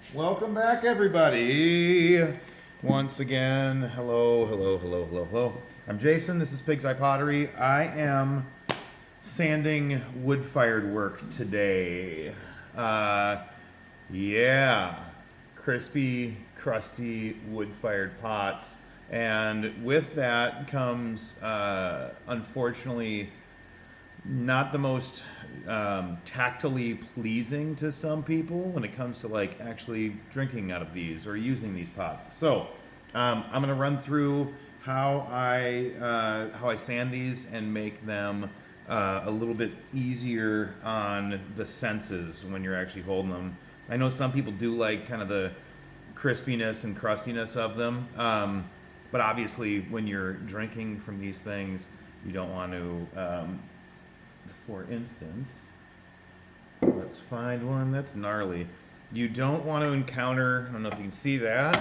Welcome back, everybody. Once again, hello. I'm Jason. This is Pig's Eye Pottery. I am sanding wood-fired work today. Yeah, crispy, crusty wood-fired pots, and with that comes, unfortunately, not the most tactily pleasing to some people when it comes to like actually drinking out of these or using these pots. So I'm gonna run through how I sand these and make them a little bit easier on the senses when you're actually holding them. I know some people do like kind of the crispiness and crustiness of them, but obviously when you're drinking from these things, you don't want to. For instance, let's find one that's gnarly. You don't want to encounter, I don't know if you can see that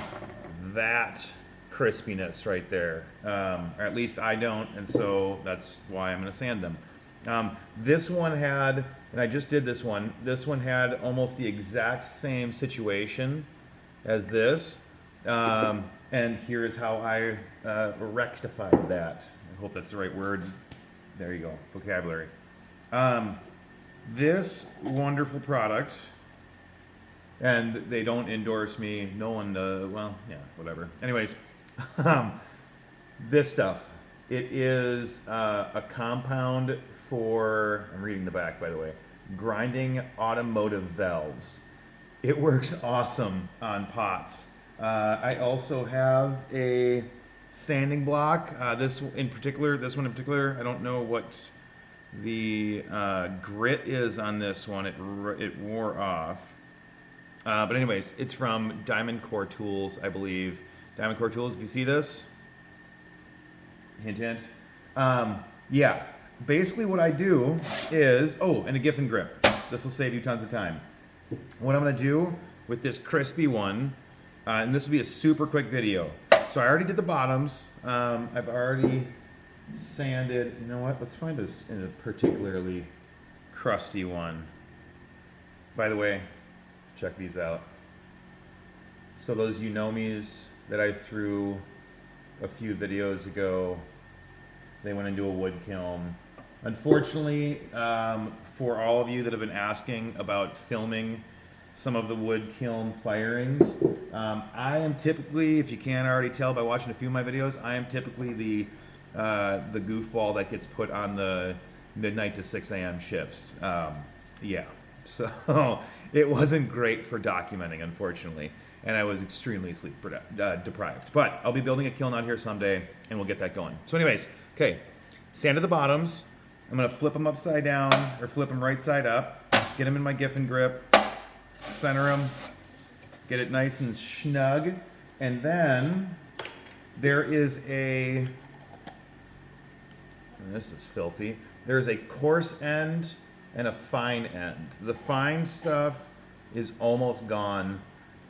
crispiness right there. Or at least I don't, and so that's why I'm going to sand them. This one had, and I just did this one had almost the exact same situation as this. And here's how I rectified that. I hope that's the right word. There you go, vocabulary. This wonderful product, and they don't endorse me, no one does, well, yeah, whatever. Anyways, this stuff, it is a compound for, I'm reading the back by the way, grinding automotive valves. It works awesome on pots. I also have a sanding block. This one in particular, I don't know what the grit is on this one. It wore off. But anyways, it's from Diamond Core Tools, I believe. Diamond Core Tools, if you see this, hint, hint. Yeah, basically what I do is, oh, and a Giffen grip. This will save you tons of time. What I'm gonna do with this crispy one, and this will be a super quick video. So I already did the bottoms. I've already sanded, you know what, let's find a particularly crusty one. By the way, check these out. So those Unomis that I threw a few videos ago, they went into a wood kiln. Unfortunately, for all of you that have been asking about filming some of the wood kiln firings, I am typically, if you can't already tell by watching a few of my videos, I am typically the goofball that gets put on the midnight to 6 a.m. shifts. Yeah, so it wasn't great for documenting, unfortunately, and I was extremely sleep deprived. But I'll be building a kiln out here someday, and we'll get that going. So anyways, okay, sanded the bottoms. I'm gonna flip them upside down, or flip them right side up, get them in my Giffen grip, center them, get it nice and snug, and then there is a, this is filthy. There's a coarse end and a fine end. The fine stuff is almost gone,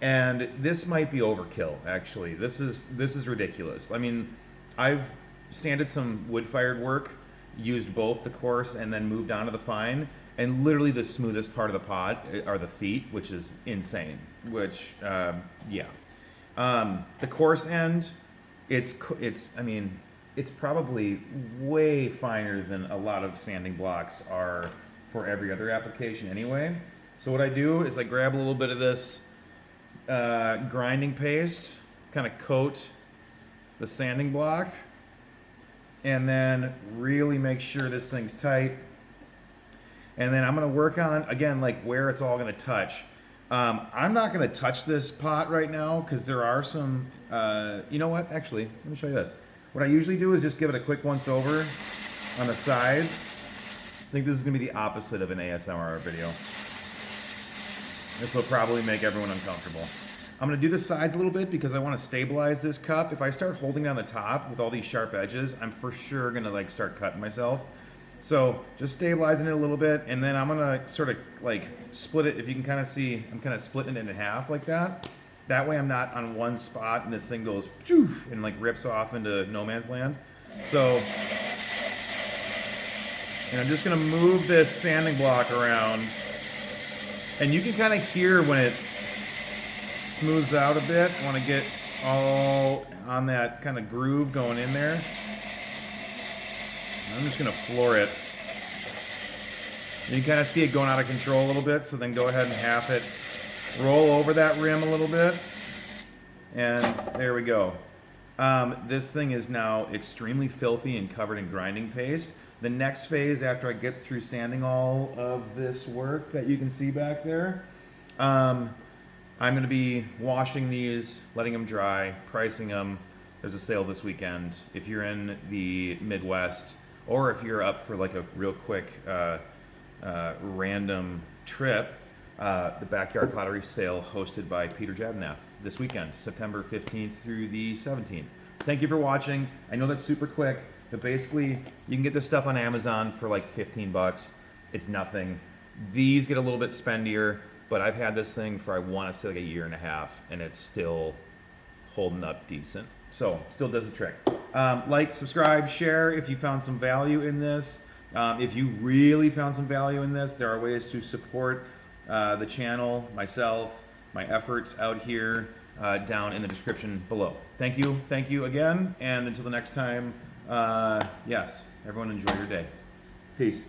and this might be overkill. Actually, this is ridiculous. I mean, I've sanded some wood-fired work, used both the coarse and then moved on to the fine, and literally the smoothest part of the pot are the feet, which is insane. Which, yeah, the coarse end, I mean, it's probably way finer than a lot of sanding blocks are for every other application anyway. So what I do is I grab a little bit of this grinding paste, kind of coat the sanding block, and then really make sure this thing's tight. And then I'm gonna work on, again, like where it's all gonna touch. I'm not gonna touch this pot right now because there are some, you know what, actually, let me show you this. What I usually do is just give it a quick once over on the sides. I think this is gonna be the opposite of an ASMR video. This will probably make everyone uncomfortable. I'm gonna do the sides a little bit because I wanna stabilize this cup. If I start holding down the top with all these sharp edges, I'm for sure gonna like start cutting myself. So just stabilizing it a little bit, and then I'm gonna sort of like split it. If you can kind of see, I'm kind of splitting it in half like that. That way I'm not on one spot and this thing goes poof, and like rips off into no man's land. So, and I'm just gonna move this sanding block around, and you can kind of hear when it smooths out a bit. I want to get all on that kind of groove going in there. I'm just going to floor it. You can kind of see it going out of control a little bit, so then go ahead and half it. Roll over that rim a little bit. And there we go. This thing is now extremely filthy and covered in grinding paste. The next phase, after I get through sanding all of this work that you can see back there, I'm going to be washing these, letting them dry, pricing them. There's a sale this weekend. If you're in the Midwest, or if you're up for like a real quick random trip, the Backyard Pottery sale hosted by Peter Jadnath this weekend, September 15th through the 17th. Thank you for watching. I know that's super quick, but basically you can get this stuff on Amazon for like 15 bucks. It's nothing. These get a little bit spendier, but I've had this thing for, I want to say, like a year and a half, and it's still holding up decent. So still does the trick. Like, subscribe, share if you found some value in this. If you really found some value in this, there are ways to support the channel, myself, my efforts out here, down in the description below. Thank you again, and until the next time, yes, everyone enjoy your day. Peace.